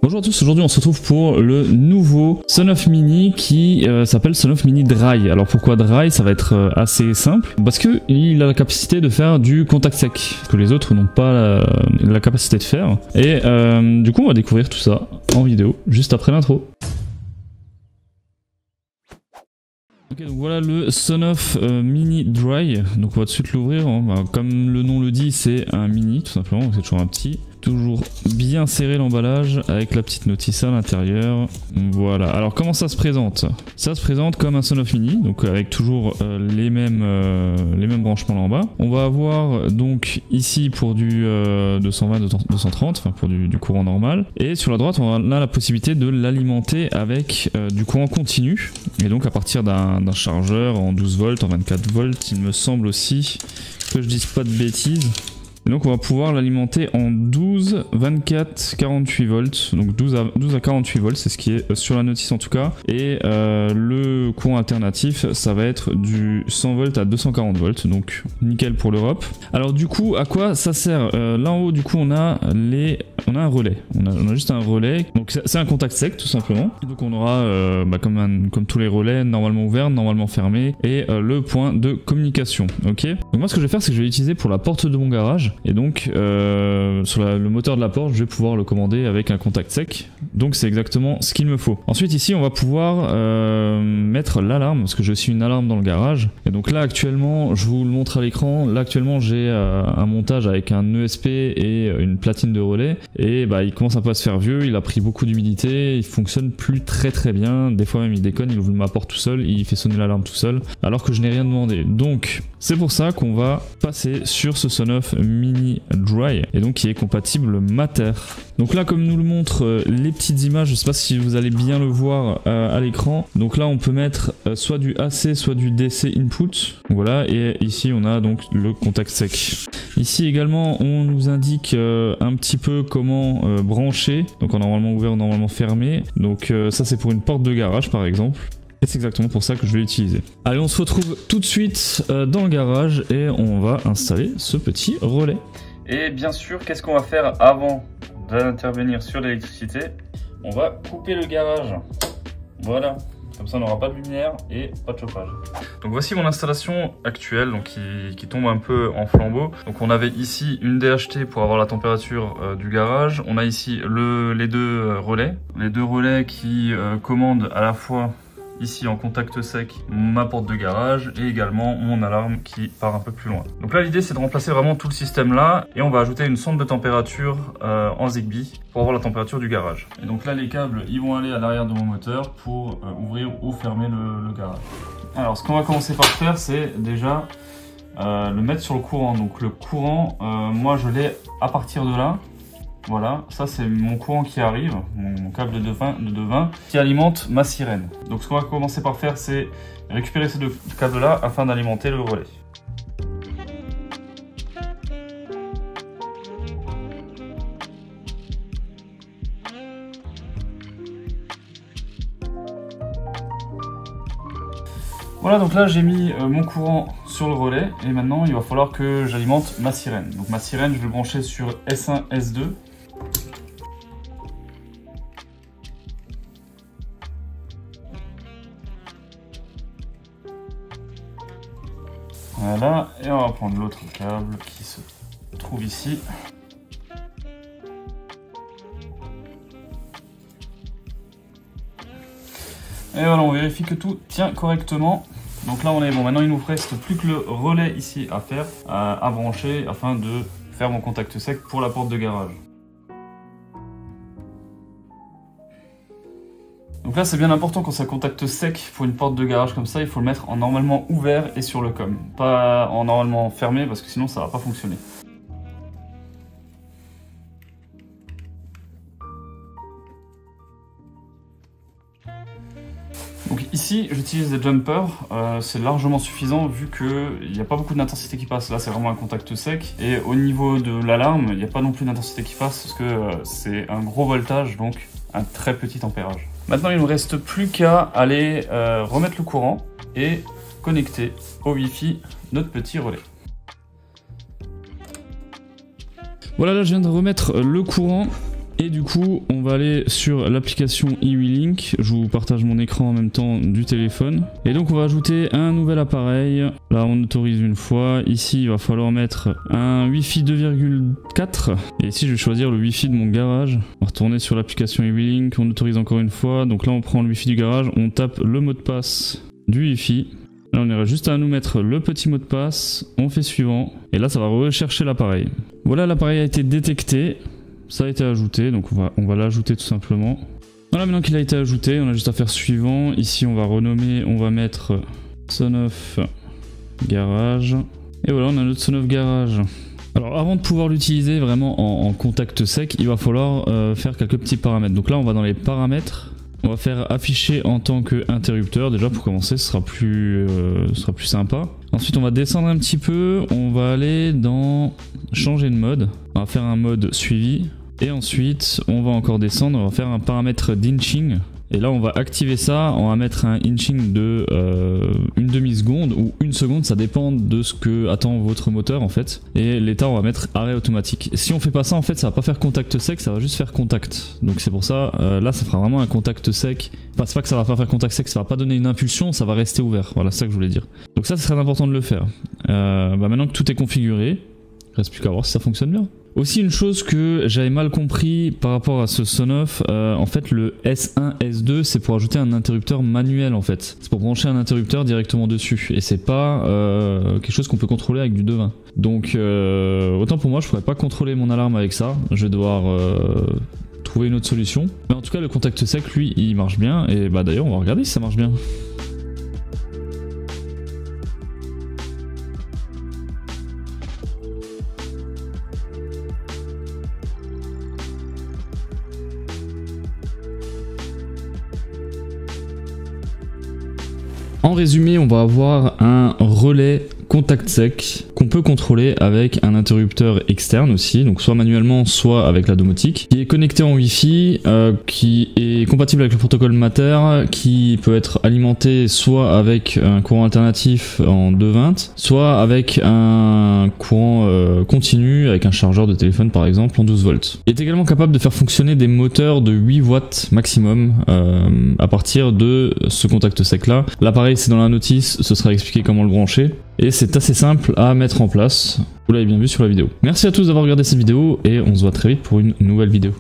Bonjour à tous, aujourd'hui on se retrouve pour le nouveau Sonoff Mini qui s'appelle Sonoff Mini Dry. Alors pourquoi Dry? Ça va être assez simple, parce que il a la capacité de faire du contact sec, que les autres n'ont pas la capacité de faire. Et du coup on va découvrir tout ça en vidéo, juste après l'intro. Ok, donc voilà le Sonoff Mini Dry, donc on va tout de suite l'ouvrir, hein. Comme le nom le dit, c'est un mini tout simplement, donc c'est toujours un petit. Toujours bien serré l'emballage avec la petite notice à l'intérieur. Voilà, alors comment ça se présente? Ça se présente comme un Sonoff Mini, donc avec toujours les mêmes branchements là en bas. On va avoir donc ici pour du 220-230, enfin pour du courant normal. Et sur la droite, on a la possibilité de l'alimenter avec du courant continu. Et donc à partir d'un chargeur en 12 volts, en 24 volts, il me semble aussi, que je dise pas de bêtises. Et donc on va pouvoir l'alimenter en 12, 24, 48 volts, donc 12 à 48 volts, c'est ce qui est sur la notice en tout cas. Et le courant alternatif, ça va être du 100 volts à 240 volts, donc nickel pour l'Europe. Alors du coup, à quoi ça sert? Là en haut, du coup, on a un relais, on a juste un relais, donc c'est un contact sec tout simplement. Et donc on aura, comme tous les relais, normalement ouvert, normalement fermé, et le point de communication, ok. Donc moi ce que je vais faire, c'est que je vais l'utiliser pour la porte de mon garage. Et donc sur le moteur de la porte, je vais pouvoir le commander avec un contact sec. Donc c'est exactement ce qu'il me faut. Ensuite ici on va pouvoir mettre l'alarme, parce que j'ai aussi une alarme dans le garage. Et donc là actuellement, je vous le montre à l'écran, là actuellement j'ai un montage avec un ESP et une platine de relais. Et bah il commence un peu à se faire vieux, il a pris beaucoup d'humidité, il fonctionne plus très bien. Des fois même il déconne, il ouvre ma porte tout seul, il fait sonner l'alarme tout seul, alors que je n'ai rien demandé. Donc c'est pour ça qu'on va passer sur ce Sonoff Mini Dry, et donc qui est compatible Matter. Donc là, comme nous le montrent les petites images, je sais pas si vous allez bien le voir à l'écran. Donc là on peut mettre soit du AC soit du DC input, voilà. Et ici on a donc le contact sec. Ici également on nous indique un petit peu comment brancher, donc en normalement ouvert ou normalement fermé. Donc ça c'est pour une porte de garage par exemple. Et c'est exactement pour ça que je vais l'utiliser. Allez, on se retrouve tout de suite dans le garage et on va installer ce petit relais. Et bien sûr, qu'est-ce qu'on va faire avant d'intervenir sur l'électricité? On va couper le garage. Voilà, comme ça on n'aura pas de lumière et pas de chauffage. Donc voici mon installation actuelle, donc qui tombe un peu en flambeau. Donc on avait ici une DHT pour avoir la température du garage. On a ici les deux relais. Les deux relais qui commandent à la fois ici en contact sec ma porte de garage et également mon alarme qui part un peu plus loin. Donc là l'idée c'est de remplacer vraiment tout le système là, et on va ajouter une sonde de température en Zigbee pour avoir la température du garage. Et donc là les câbles ils vont aller à l'arrière de mon moteur pour ouvrir ou fermer le garage. Alors ce qu'on va commencer par faire, c'est déjà le mettre sur le courant. Donc le courant, moi je l'ai à partir de là. Voilà, ça c'est mon courant qui arrive, mon câble de 20 qui alimente ma sirène. Donc ce qu'on va commencer par faire, c'est récupérer ces deux câbles là afin d'alimenter le relais. Voilà, donc là j'ai mis mon courant sur le relais et maintenant il va falloir que j'alimente ma sirène. Donc ma sirène, je vais le brancher sur S1, S2. Voilà, et on va prendre l'autre câble qui se trouve ici. Et voilà, on vérifie que tout tient correctement. Donc là on est bon, maintenant il nous reste plus que le relais ici à faire, à brancher afin de faire mon contact sec pour la porte de garage. Donc là c'est bien important quand c'est un contact sec pour une porte de garage comme ça, il faut le mettre en normalement ouvert et sur le com, pas en normalement fermé parce que sinon ça va pas fonctionner. Donc ici j'utilise des jumpers, c'est largement suffisant vu qu'il n'y a pas beaucoup d'intensité qui passe. Là c'est vraiment un contact sec, et au niveau de l'alarme il n'y a pas non plus d'intensité qui passe parce que c'est un gros voltage, donc un très petit ampérage. Maintenant il ne me reste plus qu'à aller remettre le courant et connecter au Wi-Fi notre petit relais. Voilà, là je viens de remettre le courant. Et du coup, on va aller sur l'application eWeLink. Je vous partage mon écran en même temps du téléphone. Et donc, on va ajouter un nouvel appareil. Là, on autorise une fois. Ici, il va falloir mettre un Wi-Fi 2,4. Et ici, je vais choisir le Wi-Fi de mon garage. On va retourner sur l'application eWeLink. On autorise encore une fois. Donc là, on prend le Wi-Fi du garage. On tape le mot de passe du Wi-Fi. Là, on ira juste à nous mettre le petit mot de passe. On fait suivant. Et là, ça va rechercher l'appareil. Voilà, l'appareil a été détecté. Ça a été ajouté, donc on va l'ajouter tout simplement. Voilà, maintenant qu'il a été ajouté, on a juste à faire suivant. Ici, on va renommer, on va mettre Sonoff Garage. Et voilà, on a notre Sonoff Garage. Alors, avant de pouvoir l'utiliser vraiment en contact sec, il va falloir faire quelques petits paramètres. Donc là, on va dans les paramètres. On va faire afficher en tant qu'interrupteur. Déjà, pour commencer, ce sera plus sympa. Ensuite, on va descendre un petit peu. On va aller dans changer de mode. On va faire un mode suivi. Et ensuite, on va encore descendre. On va faire un paramètre d'inching. Et là, on va activer ça. On va mettre un inching de une demi-seconde ou une seconde. Ça dépend de ce que attend votre moteur en fait. Et l'état, on va mettre arrêt automatique. Si on fait pas ça, en fait, ça va pas faire contact sec. Ça va juste faire contact. Donc c'est pour ça. Là, ça fera vraiment un contact sec. Enfin, c'est pas que ça va pas faire contact sec. Ça va pas donner une impulsion. Ça va rester ouvert. Voilà, c'est ça que je voulais dire. Donc ça, c'est très important de le faire. Maintenant que tout est configuré, il reste plus qu'à voir si ça fonctionne bien. Aussi une chose que j'avais mal compris par rapport à ce Sonoff, en fait le S1, S2 c'est pour ajouter un interrupteur manuel en fait. C'est pour brancher un interrupteur directement dessus et c'est pas quelque chose qu'on peut contrôler avec du devin. Donc autant pour moi je pourrais pas contrôler mon alarme avec ça, je vais devoir trouver une autre solution. Mais en tout cas le contact sec lui il marche bien et bah d'ailleurs on va regarder si ça marche bien. En résumé, on va avoir un relais contact sec qu'on peut contrôler avec un interrupteur externe aussi, donc soit manuellement soit avec la domotique, qui est connecté en Wi-Fi, qui est compatible avec le protocole Matter, qui peut être alimenté soit avec un courant alternatif en 220, soit avec un courant continu avec un chargeur de téléphone par exemple en 12 volts. Il est également capable de faire fonctionner des moteurs de 8 watts maximum à partir de ce contact sec là. L'appareil c'est dans la notice, ce sera expliqué comment le brancher. Et c'est assez simple à mettre en place, vous l'avez bien vu sur la vidéo. Merci à tous d'avoir regardé cette vidéo et on se voit très vite pour une nouvelle vidéo.